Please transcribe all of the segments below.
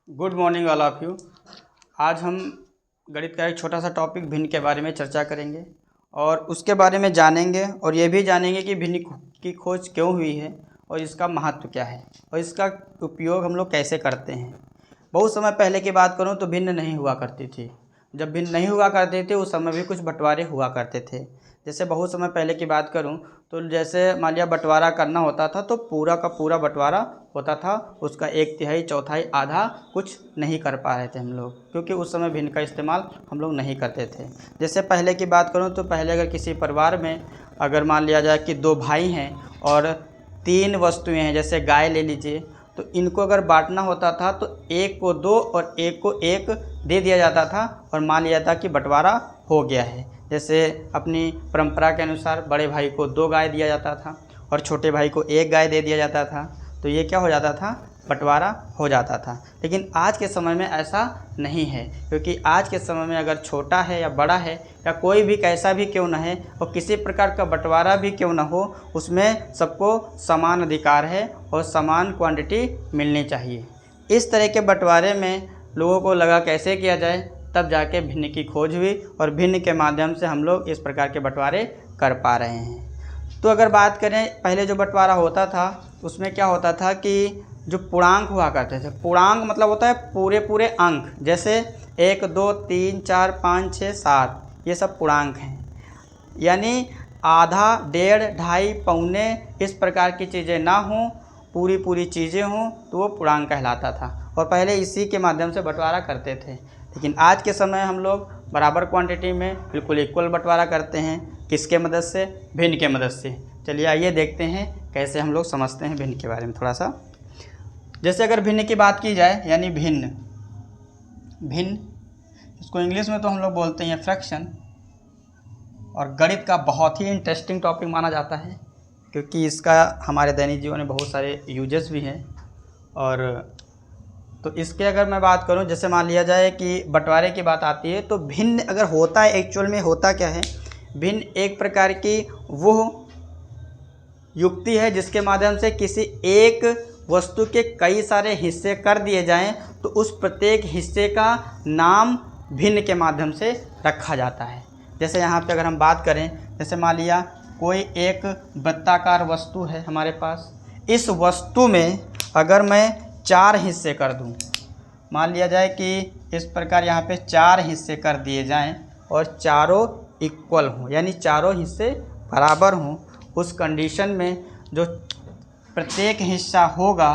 Good morning all of you. आज हम गणित का एक छोटा सा टॉपिक भिन्न के बारे में चर्चा करेंगे और उसके बारे में जानेंगे और ये भी जानेंगे कि भिन्न की खोज क्यों हुई है और इसका महत्व क्या है और इसका उपयोग हम लोग कैसे करते हैं। बहुत समय पहले की बात करूं तो भिन्न नहीं हुआ करती थी। जब भिन्न नहीं हुआ करते थे उस समय भी कुछ बंटवारे हुआ करते थे। जैसे बहुत समय पहले की बात करूं तो जैसे मान लिया बंटवारा करना होता था तो पूरा का पूरा बंटवारा होता था, उसका एक तिहाई चौथाई आधा कुछ नहीं कर पा रहे थे हम लोग, क्योंकि उस समय भिन्न का इस्तेमाल हम लोग नहीं करते थे। जैसे पहले की बात करूं तो पहले अगर किसी परिवार में अगर मान लिया जाए कि 2 भाई हैं और 3 वस्तुएं हैं, जैसे गाय ले लीजिए, तो इनको अगर बांटना होता था तो एक को 2 और एक को 1 दे दिया जाता था और मान लिया था कि बंटवारा हो गया है। जैसे अपनी परंपरा के अनुसार बड़े भाई को 2 गाय दिया जाता था और छोटे भाई को 1 गाय दे दिया जाता था, तो ये क्या हो जाता था, बंटवारा हो जाता था। लेकिन आज के समय में ऐसा नहीं है, क्योंकि आज के समय में अगर छोटा है या बड़ा है या कोई भी कैसा भी क्यों ना है और किसी प्रकार का बंटवारा भी क्यों ना हो, उसमें सबको समान अधिकार है और समान क्वांटिटी मिलनी चाहिए। इस तरह के बंटवारे में लोगों को लगा कैसे किया जाए, तब जाके भिन्न की खोज हुई और भिन्न के माध्यम से हम लोग इस प्रकार के बंटवारे कर पा रहे हैं। तो अगर बात करें पहले जो बंटवारा होता था उसमें क्या होता था कि जो पूर्णांक हुआ करते थे, पूर्णांक मतलब होता है पूरे पूरे अंक, जैसे 1 2 3 4 5 6 7, ये सब पूर्णांक हैं। यानी आधा, डेढ़, ढाई, पौने इस प्रकार की चीज़ें ना हों, पूरी पूरी चीज़ें हों, तो वो पूर्णांक कहलाता था और पहले इसी के माध्यम से बंटवारा करते थे। लेकिन आज के समय हम लोग बराबर क्वांटिटी में बिल्कुल इक्वल बंटवारा करते हैं। किसके मदद से? भिन्न के मदद से। चलिए आइए देखते हैं कैसे हम लोग समझते हैं भिन्न के बारे में थोड़ा सा। जैसे अगर भिन्न की बात की जाए, यानी भिन्न, इसको इंग्लिश में तो हम लोग बोलते हैं फ्रैक्शन, और गणित का बहुत ही इंटरेस्टिंग टॉपिक माना जाता है क्योंकि इसका हमारे दैनिक जीवन में बहुत सारे यूजेस भी हैं। और तो इसके अगर मैं बात करूं, जैसे मान लिया जाए कि बंटवारे की बात आती है तो भिन्न अगर होता है, एक्चुअल में होता क्या है, भिन्न एक प्रकार की वो युक्ति है जिसके माध्यम से किसी एक वस्तु के कई सारे हिस्से कर दिए जाएं तो उस प्रत्येक हिस्से का नाम भिन्न के माध्यम से रखा जाता है। जैसे यहाँ पे अगर हम बात करें, जैसे मान लिया कोई एक वृत्ताकार वस्तु है हमारे पास, इस वस्तु में अगर मैं 4 हिस्से कर दूं, मान लिया जाए कि इस प्रकार यहाँ पे 4 हिस्से कर दिए जाएं और चारों इक्वल हों, यानी चारों हिस्से बराबर हों, उस कंडीशन में जो प्रत्येक हिस्सा होगा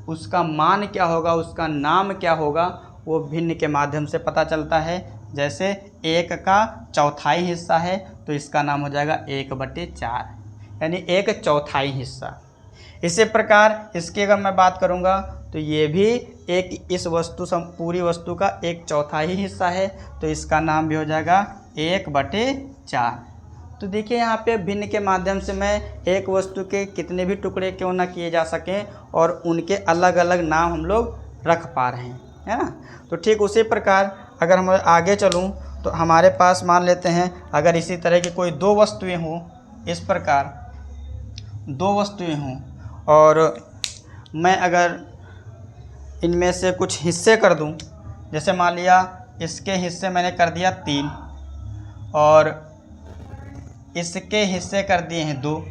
उसका मान क्या होगा, उसका नाम क्या होगा, वो भिन्न के माध्यम से पता चलता है। जैसे 1 का चौथाई हिस्सा है तो इसका नाम हो जाएगा 1/4, यानी 1/4 हिस्सा। इसी प्रकार इसकी अगर मैं बात करूंगा तो ये भी एक इस वस्तु पूरी वस्तु का 1/4 हिस्सा है तो इसका नाम भी हो जाएगा 1/4। तो देखिए यहाँ पे भिन्न के माध्यम से मैं एक वस्तु के कितने भी टुकड़े क्यों ना किए जा सकें और उनके अलग अलग नाम हम लोग रख पा रहे हैं, है ना। तो ठीक उसी प्रकार अगर हम आगे चलूँ तो हमारे पास मान लेते हैं अगर इसी तरह की कोई 2 वस्तुएं हों, इस प्रकार 2 वस्तुएं हों और मैं अगर इनमें से कुछ हिस्से कर दूं, जैसे मान लिया इसके हिस्से मैंने कर दिया 3 और इसके हिस्से कर दिए हैं 2,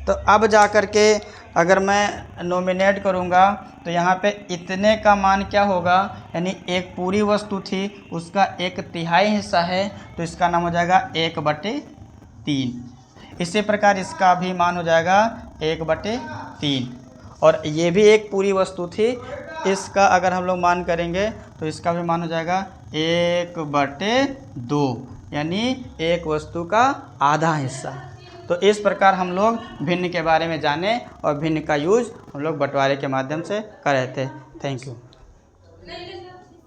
तो अब जा कर के अगर मैं नोमिनेट करूंगा तो यहाँ पे इतने का मान क्या होगा, यानी एक पूरी वस्तु थी उसका 1/3 हिस्सा है तो इसका नाम हो जाएगा 1/3। इसी प्रकार इसका भी मान हो जाएगा 1/3 और ये भी एक पूरी वस्तु थी, इसका अगर हम लोग मान करेंगे तो इसका भी मान हो जाएगा 1/2, यानी एक वस्तु का आधा हिस्सा। तो इस प्रकार हम लोग भिन्न के बारे में जाने और भिन्न का यूज हम लोग बंटवारे के माध्यम से कर रहे थे। Thank you.